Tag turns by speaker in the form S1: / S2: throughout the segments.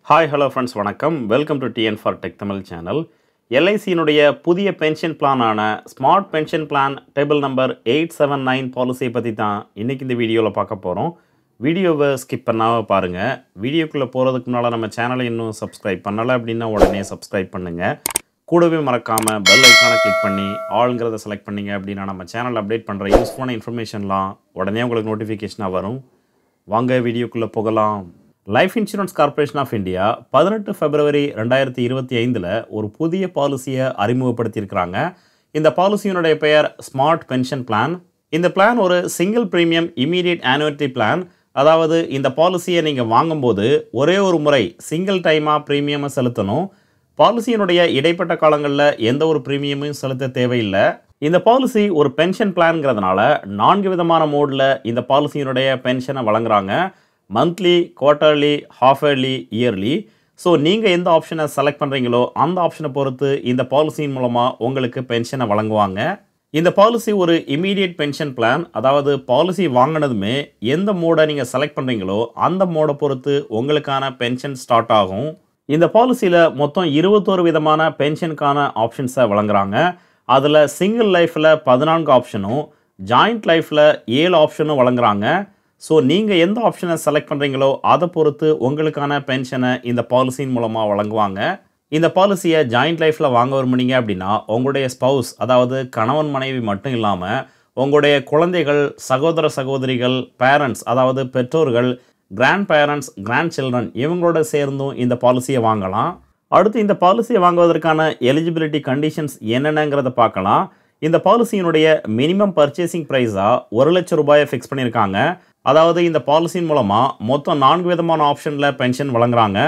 S1: Hi hello friends வணக்கம். Welcome to TN for tech Tamil channel. எல்ஐசியினுடைய புதிய பென்ஷன் பிளானான smart pension plan table number 879 பாலிசியை பற்றி தான் இன்றைக்கி இந்த வீடியோவில் பார்க்க போகிறோம். வீடியோவை ஸ்கிப் பண்ணாமல் பாருங்கள். வீடியோக்குள்ளே போகிறதுக்கு முன்னால் நம்ம சேனலை இன்னும் சப்ஸ்கிரைப் பண்ணலை அப்படின்னா உடனே சப்ஸ்கிரைப் பண்ணுங்கள். கூடவே மறக்காமல் பெல் ஐக்கானை கிளிக் பண்ணி ஆளுங்கிறத செலக்ட் பண்ணிங்க அப்படின்னா நம்ம சேனல் அப்டேட் பண்ணுற யூஸ்ஃபுல்லான இன்ஃபர்மேஷன்லாம் உடனே உங்களுக்கு நோட்டிஃபிகேஷனாக வரும். வாங்க வீடியோக்குள்ளே போகலாம். Life Insurance Corporation of India 18 February 2025 ஒரு புதிய பாலிசியை அறிமுகப்படுத்தியிருக்கிறாங்க. இந்த பாலிசியினுடைய பெயர் ஸ்மார்ட் பென்ஷன் பிளான். இந்த பிளான் ஒரு single premium immediate annuity plan. அதாவது இந்த பாலிசியை நீங்கள் வாங்கும்போது ஒரே ஒரு முறை சிங்கிள் டைமாக ப்ரீமியமை செலுத்தணும். பாலிசியினுடைய இடைப்பட்ட காலங்களில் எந்த ஒரு ப்ரீமியமும் செலுத்த தேவையில்லை. இந்த பாலிசி ஒரு பென்ஷன் பிளான்ங்கிறதுனால 4 விதமான மோடில் இந்த பாலிசியினுடைய பென்ஷனை வழங்குறாங்க. Monthly, quarterly, half yearly, yearly. So நீங்கள் எந்த ஆப்ஷனை செலக்ட் பண்ணுறீங்களோ அந்த ஆப்ஷனை பொறுத்து இந்த பாலிசியின் மூலமாக உங்களுக்கு பென்ஷனை வழங்குவாங்க. இந்த பாலிசி ஒரு இமீடியட் பென்ஷன் பிளான். அதாவது பாலிசி வாங்கினதுமே எந்த மோடை நீங்கள் செலக்ட் பண்ணுறீங்களோ அந்த மோடை பொறுத்து உங்களுக்கான பென்ஷன் ஸ்டார்ட் ஆகும். இந்த பாலிசியில் மொத்தம் 21 விதமான பென்ஷனுக்கான ஆப்ஷன்ஸை வழங்குறாங்க. அதில் சிங்கிள் லைஃப்பில் 14 ஆப்ஷனும் ஜாயிண்ட் லைஃப்பில் 7 ஆப்ஷனும் வழங்குறாங்க. ஸோ நீங்கள் எந்த ஆப்ஷனை செலக்ட் பண்ணுறீங்களோ அதை பொறுத்து உங்களுக்கான பென்ஷனை இந்த பாலிசியின் மூலமாக வழங்குவாங்க. இந்த பாலிசியை ஜாயிண்ட் லைஃப்பில் வாங்க விரும்புனீங்க அப்படின்னா உங்களுடைய ஸ்பவுஸ், அதாவது கணவன் மனைவி மட்டும் இல்லாமல் உங்களுடைய குழந்தைகள், சகோதர சகோதரிகள், பேரண்ட்ஸ், அதாவது பெற்றோர்கள், கிராண்ட் பேரண்ட்ஸ், கிராண்ட் சில்ட்ரன் இவங்களோட சேர்ந்தும் இந்த பாலிசியை வாங்கலாம். அடுத்து இந்த பாலிசியை வாங்குவதற்கான எலிஜிபிலிட்டி கண்டிஷன்ஸ் என்னென்னங்கிறத பார்க்கலாம். இந்த பாலிசியினுடைய மினிமம் பர்ச்சேசிங் ப்ரைஸாக 1 லட்சம் ரூபாயை ஃபிக்ஸ் பண்ணியிருக்காங்க. அதாவது இந்த பாலிசியின் மூலமாக மொத்தம் 4 விதமான ஆப்ஷனில் பென்ஷன் வழங்குறாங்க.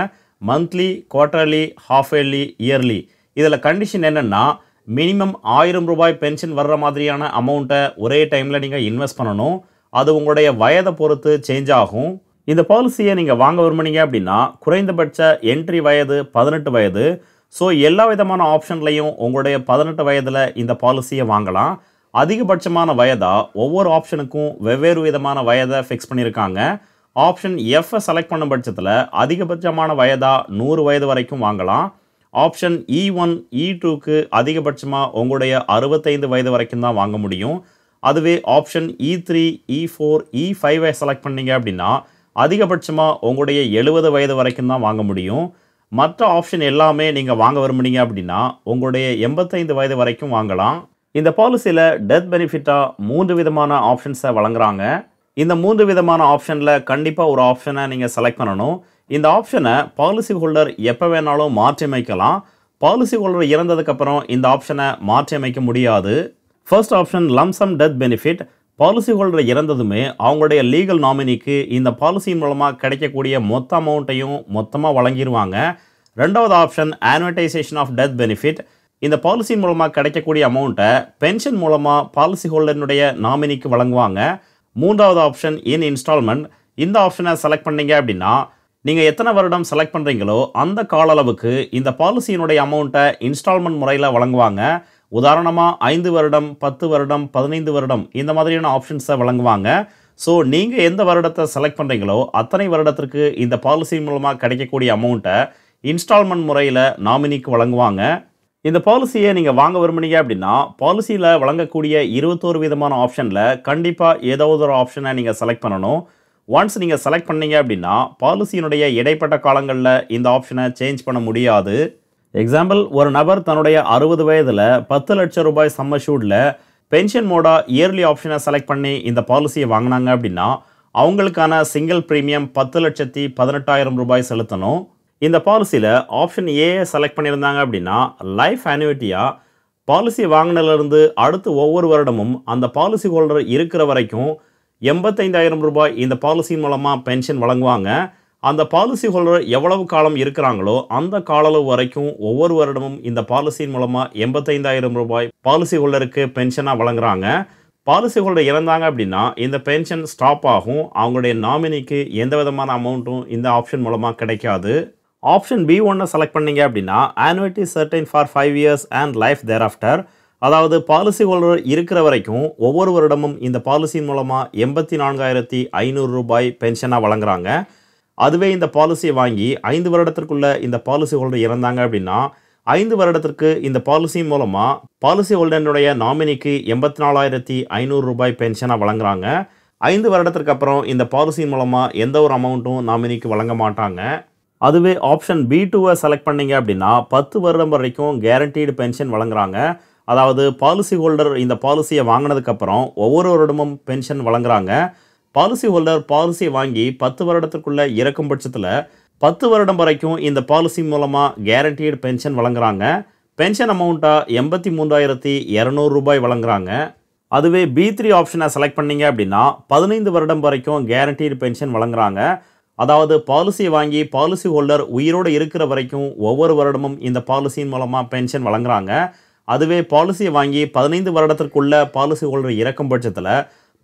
S1: Monthly, quarterly, half yearly, yearly. இதில் கண்டிஷன் என்னென்னா மினிமம் 1000 ரூபாய் பென்ஷன் வர்ற மாதிரியான அமௌண்ட்டை ஒரே டைமில் நீங்கள் இன்வெஸ்ட் பண்ணணும். அது உங்களுடைய வயதை பொறுத்து சேஞ்ச் ஆகும். இந்த பாலிசியை நீங்கள் வாங்க விரும்புனீங்க அப்படின்னா குறைந்தபட்ச என்ட்ரி வயது 18 வயது. ஸோ எல்லா விதமான ஆப்ஷன்லையும் உங்களுடைய 18 வயதில் இந்த பாலிசியை வாங்கலாம். அதிகபட்சமான வயதாக ஒவ்வொரு ஆப்ஷனுக்கும் வெவ்வேறு விதமான வயதை ஃபிக்ஸ் பண்ணியிருக்காங்க. ஆப்ஷன் எஃப்பை செலக்ட் பண்ணும் பட்சத்தில் அதிகபட்சமான வயதாக 100 வயது வரைக்கும் வாங்கலாம். ஆப்ஷன் E1, E2க்கு அதிகபட்சமாக உங்களுடைய 65 வயது வரைக்கும் தான் வாங்க முடியும். அதுவே ஆப்ஷன் E3, E4, E5ஐ செலக்ட் பண்ணீங்க அப்படின்னா அதிகபட்சமாக உங்களுடைய 70 வயது வரைக்கும் தான் வாங்க முடியும். மற்ற ஆப்ஷன் எல்லாமே நீங்கள் வாங்க விரும்புனீங்க அப்படின்னா உங்களுடைய 85 வயது வரைக்கும் வாங்கலாம். இந்த பாலிசியில் டெத் பெனிஃபிட்டாக 3 விதமான ஆப்ஷன்ஸை வழங்குறாங்க. இந்த 3 விதமான ஆப்ஷனில் கண்டிப்பாக ஒரு ஆப்ஷனை நீங்கள் செலக்ட் பண்ணணும். இந்த ஆப்ஷனை பாலிசி ஹோல்டர் எப்போ வேணாலும் மாற்றி அமைக்கலாம். பாலிசி ஹோல்டர் இறந்ததுக்கப்புறம் இந்த ஆப்ஷனை மாற்றி அமைக்க முடியாது. First option lump sum death benefit. Policy holder இறந்ததுமே அவங்களுடைய லீகல் நாமினிக்கு இந்த பாலிசியின் மூலமாக கிடைக்கக்கூடிய மொத்த அமௌண்ட்டையும் மொத்தமாக வழங்கிடுவாங்க. ரெண்டாவது ஆப்ஷன் ஆனுவடைசேஷன் ஆஃப் டெத் பெனிஃபிட். இந்த பாலிசியின் மூலமாக கிடைக்கக்கூடிய அமௌண்ட்டை பென்ஷன் மூலமாக பாலிசி ஹோல்டரினுடைய நாமினிக்கு வழங்குவாங்க. மூன்றாவது ஆப்ஷன் இன் இன்ஸ்டால்மெண்ட். இந்த ஆப்ஷனை செலக்ட் பண்ணீங்க அப்படின்னா நீங்கள் எத்தனை வருடம் செலக்ட் பண்ணுறீங்களோ அந்த கால அளவுக்கு இந்த பாலிசியினுடைய அமௌண்ட்டை இன்ஸ்டால்மெண்ட் முறையில் வழங்குவாங்க. உதாரணமாக 5 வருடம், 10 வருடம், 15 வருடம் இந்த மாதிரியான ஆப்ஷன்ஸை வழங்குவாங்க. ஸோ நீங்கள் எந்த வருடத்தை செலக்ட் பண்ணுறீங்களோ அத்தனை வருடத்திற்கு இந்த பாலிசி மூலமாக கிடைக்கக்கூடிய அமௌண்ட்டை இன்ஸ்டால்மெண்ட் முறையில் நாமினிக்கு வழங்குவாங்க. இந்த பாலிசியை நீங்கள் வாங்க விரும்புனீங்க அப்படின்னா பாலிசியில் வழங்கக்கூடிய 21 விதமான ஆப்ஷனில் கண்டிப்பாக ஏதாவது ஒரு ஆப்ஷனை நீங்கள் செலக்ட் பண்ணணும். ஒன்ஸ் நீங்கள் செலக்ட் பண்ணீங்க அப்படின்னா பாலிசியினுடைய இடைப்பட்ட காலங்களில் இந்த ஆப்ஷனை சேஞ்ச் பண்ண முடியாது. எக்ஸாம்பிள், ஒரு நபர் தன்னுடைய 60 வயதில் 10 லட்சம் ரூபாய் சம் அஷ்யூர்டில் பென்ஷன் மோடாக இயர்லி ஆப்ஷனை செலக்ட் பண்ணி இந்த பாலிசியை வாங்கினாங்க அப்படின்னா அவங்களுக்கான சிங்கிள் ப்ரீமியம் 10,18,000 ரூபாய் செலுத்தணும். இந்த பாலிசியில் ஆப்ஷன் ஏயை செலக்ட் பண்ணியிருந்தாங்க அப்படின்னா லைஃப் ஆனுவிட்டியாக பாலிசி வாங்கினிலிருந்து அடுத்து ஒவ்வொரு வருடமும் அந்த பாலிசி ஹோல்டர் இருக்கிற வரைக்கும் 85,000 ரூபாய் இந்த பாலிசியின் மூலமாக பென்ஷன் வழங்குவாங்க. அந்த பாலிசி ஹோல்டர் எவ்வளவு காலம் இருக்கிறாங்களோ அந்த காலளவு வரைக்கும் ஒவ்வொரு வருடமும் இந்த பாலிசியின் மூலமாக 85,000 ரூபாய் பாலிசி ஹோல்டருக்கு பென்ஷனாக வழங்குறாங்க. பாலிசி ஹோல்டர் இறந்தாங்க அப்படின்னா இந்த பென்ஷன் ஸ்டாப் ஆகும். அவங்களுடைய நாமினிக்கு எந்த விதமான அமௌண்ட்டும் இந்த ஆப்ஷன் மூலமாக கிடைக்காது. ஆப்ஷன் B1 செலக்ட் பண்ணீங்க அப்படின்னா annuity certain for 5 years and life thereafter. அதாவது பாலிசி ஹோல்டர் இருக்கிற வரைக்கும் ஒவ்வொரு வருடமும் இந்த பாலிசியின் மூலமாக 84,500 ரூபாய் பென்ஷனாக வழங்குறாங்க. அதுவே இந்த பாலிசியை வாங்கி 5 வருடத்திற்குள்ள இந்த பாலிசி ஹோல்டர் இறந்தாங்க அப்படின்னா 5 வருடத்திற்கு இந்த பாலிசி மூலமாக பாலிசி ஹோல்டருடைய நாமினிக்கு 84,500 ரூபாய் பென்ஷனாக வழங்குறாங்க. 5 வருடத்திற்கு அப்புறம் இந்த பாலிசி மூலமாக எந்த ஒரு அமௌண்ட்டும் நாமினிக்கு வழங்க மாட்டாங்க. அதுவே ஆப்ஷன் B2 செலக்ட் பண்ணீங்க அப்படின்னா 10 வருடம் வரைக்கும் கேரண்டீடு பென்ஷன் வழங்குறாங்க. அதாவது பாலிசி ஹோல்டர் இந்த பாலிசியை வாங்கினதுக்கப்புறம் ஒவ்வொரு வருடமும் பென்ஷன் வழங்குறாங்க. பாலிசி ஹோல்டர் பாலிசியை வாங்கி 10 வருடத்திற்குள்ளே இறக்கும் பட்சத்தில் 10 வருடம் வரைக்கும் இந்த பாலிசி மூலமாக கேரண்டீடு பென்ஷன் வழங்குறாங்க. பென்ஷன் அமௌண்ட்டாக 83,200 ரூபாய் வழங்குறாங்க. அதுவே B3 ஆப்ஷனை செலக்ட் பண்ணீங்க அப்படின்னா 15 வருடம் வரைக்கும் கேரண்டீடு பென்ஷன் வழங்குறாங்க. அதாவது பாலிசியை வாங்கி பாலிசி ஹோல்டர் உயிரோடு இருக்கிற வரைக்கும் ஒவ்வொரு வருடமும் இந்த பாலிசியின் மூலமாக பென்ஷன் வழங்குறாங்க. அதுவே பாலிசியை வாங்கி 15 வருடத்திற்குள்ள பாலிசி ஹோல்டர் இறக்கும் பட்சத்தில்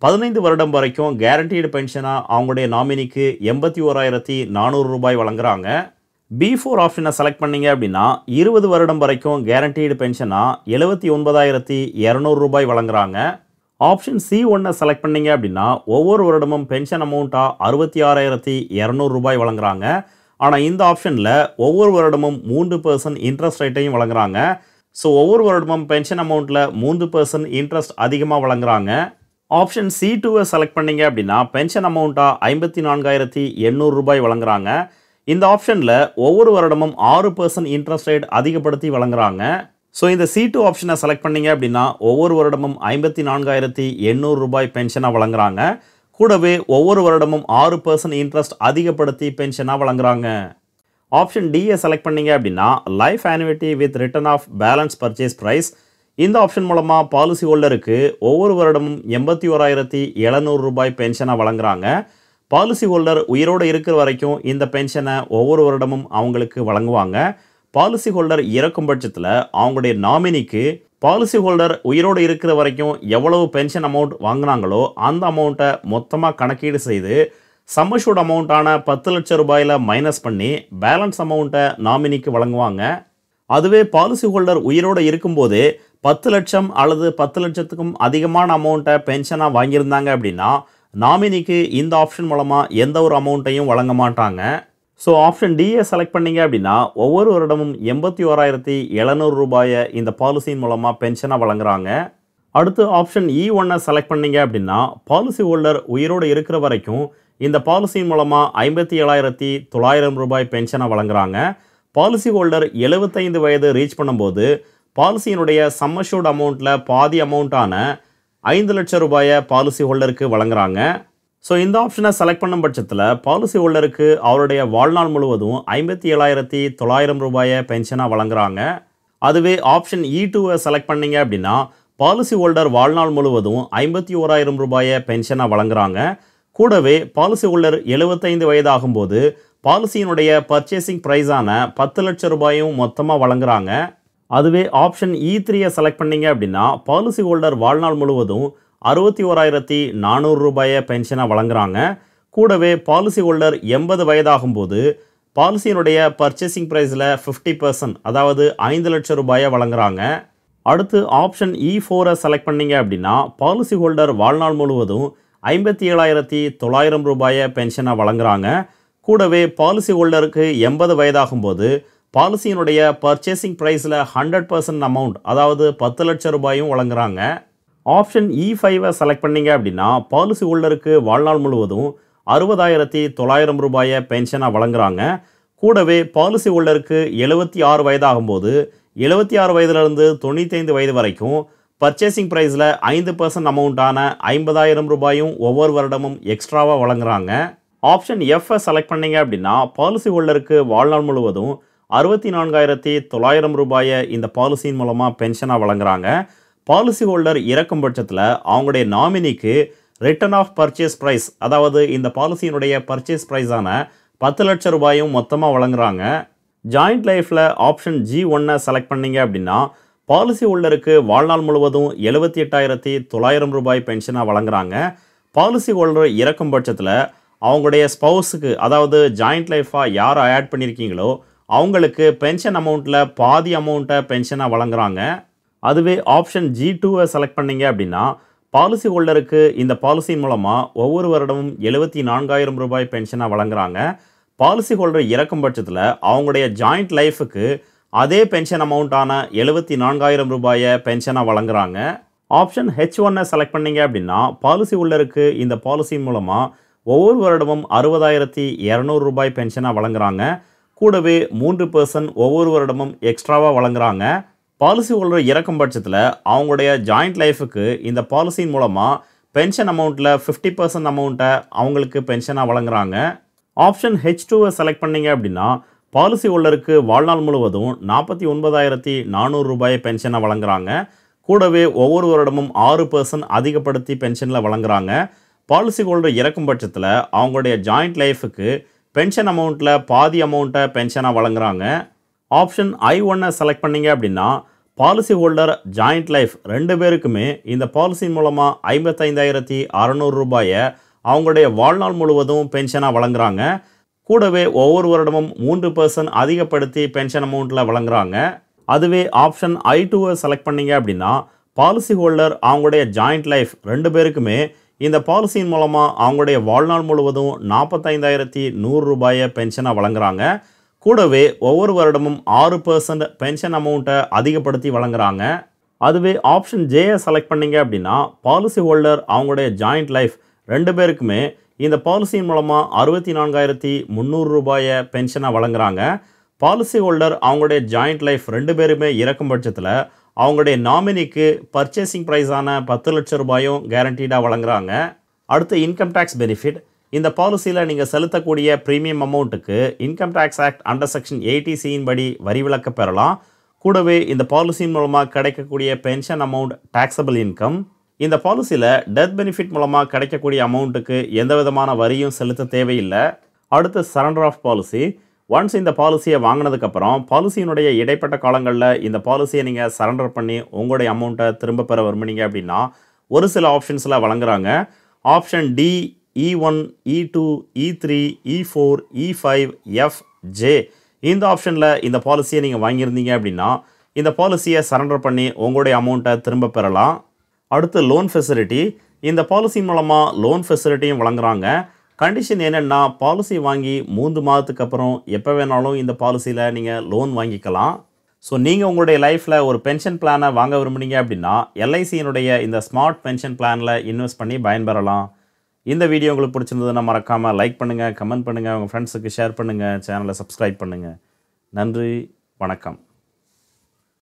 S1: 15 வருடம் வரைக்கும் கேரண்டீடு பென்ஷனாக அவங்களுடைய நாமினிக்கு 81,400 ரூபாய் வழங்குறாங்க. B4 ஆப்ஷனை செலக்ட் பண்ணீங்க அப்படின்னா 20 வருடம் வரைக்கும் கேரண்டீடு பென்ஷனாக 79,200 ரூபாய் வழங்குறாங்க. ஆப்ஷன் C1 செலக்ட் பண்ணீங்க அப்படின்னா ஒவ்வொரு வருடமும் பென்ஷன் அமௌண்ட்டாக 66,200 ரூபாய் வழங்குறாங்க. ஆனால் இந்த ஆப்ஷனில் ஒவ்வொரு வருடமும் 3% இன்ட்ரெஸ்ட் ரேட்டையும் வழங்குறாங்க. ஸோ ஒவ்வொரு வருடமும் பென்ஷன் அமௌண்ட்டில் 3% இன்ட்ரெஸ்ட் அதிகமாக வழங்குறாங்க. ஆப்ஷன் C2 செலக்ட் பண்ணீங்க அப்படின்னா பென்ஷன் அமௌண்ட்டாக 54,800 ரூபாய் வழங்குறாங்க. இந்த ஆப்ஷனில் ஒவ்வொரு வருடமும் 6% இன்ட்ரெஸ்ட் ரேட் அதிகப்படுத்தி வழங்குறாங்க. ஸோ இந்த C2 ஆப்ஷனை செலக்ட் பண்ணீங்க அப்படின்னா ஒவ்வொரு வருடமும் 54,800 ரூபாய் பென்ஷனாக வழங்குறாங்க. கூடவே ஒவ்வொரு வருடமும் 6% இன்ட்ரெஸ்ட் அதிகப்படுத்தி பென்ஷனாக வழங்குறாங்க. ஆப்ஷன் டியை செலக்ட் பண்ணீங்க அப்படின்னா life annuity with return of balance purchase price. இந்த ஆப்ஷன் மூலமாக பாலிசி ஹோல்டருக்கு ஒவ்வொரு வருடமும் 81,700 ரூபாய் பென்ஷனாக வழங்குறாங்க. பாலிசி ஹோல்டர் உயிரோடு இருக்கிற வரைக்கும் இந்த பென்ஷனை ஒவ்வொரு வருடமும் அவங்களுக்கு வழங்குவாங்க. பாலிசி ஹோல்டர் இறக்கும் பட்சத்தில் அவங்களுடைய நாமினிக்கு பாலிசி ஹோல்டர் உயிரோடு இருக்கிற வரைக்கும் எவ்வளவு பென்ஷன் அமௌண்ட் வாங்கினாங்களோ அந்த அமௌண்ட்டை மொத்தமாக கணக்கீடு செய்து சம்மஷூட் அமௌண்ட்டான 10 லட்சம் ரூபாயில் மைனஸ் பண்ணி பேலன்ஸ் அமௌண்ட்டை நாமினிக்கு வழங்குவாங்க. அதுவே பாலிசி ஹோல்டர் உயிரோடு இருக்கும்போது 10 லட்சம் அல்லது 10 லட்சத்துக்கும் அதிகமான அமௌண்ட்டை பென்ஷனாக வாங்கியிருந்தாங்க அப்படின்னா நாமினிக்கு இந்த ஆப்ஷன் மூலமாக எந்த ஒரு அமௌண்ட்டையும் வழங்க மாட்டாங்க. ஸோ ஆப்ஷன் டியை செலக்ட் பண்ணீங்க அப்படின்னா ஒவ்வொரு வருடமும் 81,700 ரூபாயை இந்த பாலிசியின் மூலமாக பென்ஷனாக வழங்குறாங்க. அடுத்து ஆப்ஷன் E1 செலக்ட் பண்ணீங்க அப்படின்னா பாலிசி ஹோல்டர் உயிரோடு இருக்கிற வரைக்கும் இந்த பாலிசியின் மூலமாக 57,900 ரூபாய் பென்ஷனை வழங்குறாங்க. பாலிசி ஹோல்டர் 75 வயது ரீச் பண்ணும்போது பாலிசியினுடைய சம்மஷூட் அமௌண்ட்டில் பாதி அமௌண்ட்டான 5 லட்சம் ரூபாயை பாலிசி ஹோல்டருக்கு வழங்குறாங்க. ஸோ இந்த ஆப்ஷனை செலக்ட் பண்ணும் பட்சத்தில் பாலிசி ஹோல்டருக்கு அவருடைய வாழ்நாள் முழுவதும் 57,900 ரூபாயை பென்ஷனாக வழங்குறாங்க. அதுவே ஆப்ஷன் E2 செலக்ட் பண்ணீங்க அப்படின்னா பாலிசி ஹோல்டர் வாழ்நாள் முழுவதும் 51,000 ரூபாயை பென்ஷனாக வழங்குறாங்க. கூடவே பாலிசி ஹோல்டர் 75 வயது ஆகும்போது பாலிசியினுடைய பர்ச்சேசிங் ப்ரைஸான 10 லட்சம் ரூபாயும் மொத்தமாக வழங்குறாங்க. அதுவே ஆப்ஷன் E3 செலக்ட் பண்ணீங்க அப்படின்னா பாலிசி ஹோல்டர் வாழ்நாள் முழுவதும் 61,400 ரூபாயை பென்ஷனாக வழங்குறாங்க. கூடவே பாலிசி ஹோல்டர் 80 வயதாகும்போது பாலிசியினுடைய பர்ச்சேசிங் ப்ரைஸில் 50% அதாவது 5 லட்சம் ரூபாயை வழங்குறாங்க. அடுத்து ஆப்ஷன் E4 செலக்ட் பண்ணீங்க அப்படின்னா பாலிசி ஹோல்டர் வாழ்நாள் முழுவதும் 57,900 ரூபாயை பென்ஷனாக வழங்குறாங்க. கூடவே பாலிசி ஹோல்டருக்கு 80 வயதாகும்போது பாலிசியினுடைய பர்ச்சேசிங் ப்ரைஸில் 100% அமௌண்ட் அதாவது 10 லட்சம் ரூபாயும் வழங்குறாங்க. ஆப்ஷன் E5 செலக்ட் பண்ணீங்க அப்படின்னா பாலிசி ஹோல்டருக்கு வாழ்நாள் முழுவதும் 60,900 ரூபாயை பென்ஷனாக வழங்குறாங்க. கூடவே பாலிசி ஹோல்டருக்கு 76 வயதாகும்போது 76 வயதிலிருந்து 95 வயது வரைக்கும் பர்ச்சேசிங் ப்ரைஸில் 5% அமௌண்ட்டான 50,000 ரூபாயும் ஒவ்வொரு வருடமும் எக்ஸ்ட்ராவாக வழங்குறாங்க. ஆப்ஷன் F செலக்ட் பண்ணீங்க அப்படின்னா பாலிசி ஹோல்டருக்கு வாழ்நாள் முழுவதும் 64,900 ரூபாயை இந்த பாலிசியின் மூலமாக பென்ஷனாக வழங்குறாங்க. பாலிசி ஹோல்டர் இறக்கும் பட்சத்தில் அவங்களுடைய நாமினிக்கு ரிட்டர்ன் ஆஃப் பர்ச்சேஸ் ப்ரைஸ் அதாவது இந்த பாலிசியினுடைய பர்ச்சேஸ் ப்ரைஸான 10 லட்சம் ரூபாயும் மொத்தமாக வழங்குறாங்க. ஜாயிண்ட் லைஃப்பில் ஆப்ஷன் G1 செலக்ட் பண்ணீங்க அப்படின்னா பாலிசி ஹோல்டருக்கு வாழ்நாள் முழுவதும் 78,900 ரூபாய் பென்ஷனாக வழங்குறாங்க. பாலிசி ஹோல்டர் இறக்கும் பட்சத்தில் அவங்களுடைய ஸ்பௌஸுக்கு அதாவது ஜாயிண்ட் லைஃபாக யார் ஆட் பண்ணியிருக்கீங்களோ அவங்களுக்கு பென்ஷன் அமௌண்ட்டில் பாதி அமௌண்ட்டை பென்ஷனாக வழங்குறாங்க. அதுவே ஆப்ஷன் G2 செலக்ட் பண்ணீங்க அப்படின்னா பாலிசி ஹோல்டருக்கு இந்த பாலிசி மூலமாக ஒவ்வொரு வருடமும் 74,000 ரூபாய் பென்ஷனாக வழங்குறாங்க. பாலிசி ஹோல்டர் இறக்கும் பட்சத்தில் அவங்களுடைய ஜாயிண்ட் லைஃபுக்கு அதே பென்ஷன் அமௌண்ட்டான 74,000 ரூபாயை பென்ஷனாக வழங்குறாங்க. ஆப்ஷன் H1 செலக்ட் பண்ணீங்க அப்படின்னா பாலிசி ஹோல்டருக்கு இந்த பாலிசி மூலமாக ஒவ்வொரு வருடமும் 60,200 ரூபாய் பென்ஷனாக வழங்குறாங்க. கூடவே 3% ஒவ்வொரு வருடமும் எக்ஸ்ட்ராவாக வழங்குறாங்க. பாலிசி ஹோல்டர் இறக்கும் பட்சத்தில் அவங்களுடைய ஜாயிண்ட் லைஃபுக்கு இந்த பாலிசியின் மூலமாக பென்ஷன் அமௌண்ட்டில் 50% அமௌண்ட்டை அவங்களுக்கு பென்ஷனாக வழங்குறாங்க. ஆப்ஷன் H2 செலக்ட் பண்ணீங்க அப்படின்னா பாலிசி ஹோல்டருக்கு வாழ்நாள் முழுவதும் 49,400 ரூபாய் பென்ஷனை வழங்குறாங்க. கூடவே ஒவ்வொரு வருடமும் 6% அதிகப்படுத்தி பென்ஷனில் வழங்குறாங்க. பாலிசி ஹோல்டர் இறக்கும் பட்சத்தில் அவங்களுடைய ஜாயிண்ட் லைஃபுக்கு பென்ஷன் அமௌண்ட்டில் பாதி அமௌண்ட்டை பென்ஷனாக வழங்குறாங்க. ஆப்ஷன் I1 செலக்ட் பண்ணீங்க அப்படின்னா பாலிசி ஹோல்டர் ஜாயிண்ட் லைஃப் 2 பேருக்குமே இந்த பாலிசி மூலமாக 55,600 ரூபாயை அவங்களுடைய வாழ்நாள் முழுவதும் பென்ஷனாக வழங்குறாங்க. கூடவே ஒவ்வொரு வருடமும் 3% அதிகப்படுத்தி பென்ஷன் அமௌண்ட்டில் வழங்குறாங்க. அதுவே ஆப்ஷன் I2 செலக்ட் பண்ணீங்க அப்படின்னா பாலிசி ஹோல்டர் அவங்களுடைய ஜாயிண்ட் லைஃப் 2 பேருக்குமே இந்த பாலிசியின் மூலமாக அவங்களுடைய வாழ்நாள் முழுவதும் 45,100 ரூபாயை பென்ஷனாக வழங்குறாங்க. கூடவே ஒவ்வொரு வருடமும் 6% பென்ஷன் அமௌண்ட்டை அதிகப்படுத்தி வழங்குறாங்க. அதுவே ஆப்ஷன் J செலக்ட் பண்ணீங்க அப்படின்னா பாலிசி ஹோல்டர் அவங்களுடைய ஜாயிண்ட் லைஃப் 2 பேருக்குமே இந்த பாலிசியின் மூலமாக 64,300 ரூபாயை பென்ஷனாக வழங்குறாங்க. பாலிசி ஹோல்டர் அவங்களுடைய ஜாயிண்ட் லைஃப் 2 பேருமே இறக்கும் பட்சத்தில் அவங்களுடைய நாமினிக்கு பர்ச்சேசிங் ப்ரைஸான 10 லட்சம் ரூபாயும் கேரண்டீடாக வழங்குறாங்க. அடுத்து இன்கம் டேக்ஸ் பெனிஃபிட். இந்த பாலிசியில் நீங்கள் செலுத்தக்கூடிய ப்ரீமியம் அமௌண்ட்டுக்கு income tax act under section 80C படி வரி விலக்கு பெறலாம். கூடவே இந்த பாலிசியின் மூலமாக கிடைக்கக்கூடிய பென்ஷன் அமௌண்ட் டாக்ஸபிள் இன்கம். இந்த பாலிசியில் டெத் பெனிஃபிட் மூலமாக கிடைக்கக்கூடிய அமௌண்ட்டுக்கு எந்த விதமான வரியும் செலுத்த தேவையில்லை. அடுத்து சரண்டர் ஆஃப் பாலிசி. ஒன்ஸ் இந்த பாலிசியை வாங்கினதுக்கப்புறம் பாலிசியினுடைய இடைப்பட்ட காலங்களில் இந்த பாலிசியை நீங்கள் சரண்டர் பண்ணி உங்களுடைய அமௌண்ட்டை திரும்ப பெற விரும்புனீங்க அப்படின்னா ஒரு சில ஆப்ஷன்ஸில் வழங்குறாங்க. Option D, E1, E2, E3, E4, E5, F, J இந்த ஆப்ஷனில் இந்த பாலிசியை நீங்கள் வாங்கியிருந்தீங்க அப்படின்னா இந்த பாலிசியை சரண்டர் பண்ணி உங்களுடைய அமௌண்ட்டை திரும்ப பெறலாம். அடுத்து லோன் ஃபெசிலிட்டி. இந்த பாலிசி மூலமாக லோன் ஃபெசிலிட்டியும் வழங்குறாங்க. கண்டிஷன் என்னென்னா பாலிசி வாங்கி 3 மாதத்துக்கு அப்புறம் எப்போ வேணாலும் இந்த பாலிசியில் நீங்கள் லோன் வாங்கிக்கலாம். ஸோ நீங்கள் உங்களுடைய லைஃப்பில் ஒரு பென்ஷன் பிளானை வாங்க விரும்புனீங்க அப்படின்னா LICயினுடைய இந்த ஸ்மார்ட் பென்ஷன் பிளானில் இன்வெஸ்ட் பண்ணி பயன்பெறலாம். இந்த வீடியோ உங்களுக்கு பிடிச்சிருந்ததுன்னா மறக்காமல் லைக் பண்ணுங்கள், கமெண்ட் பண்ணுங்கள், உங்கள் ஃப்ரெண்ட்ஸுக்கு ஷேர் பண்ணுங்கள், சேனலை சப்ஸ்கிரைப் பண்ணுங்கள். நன்றி, வணக்கம்.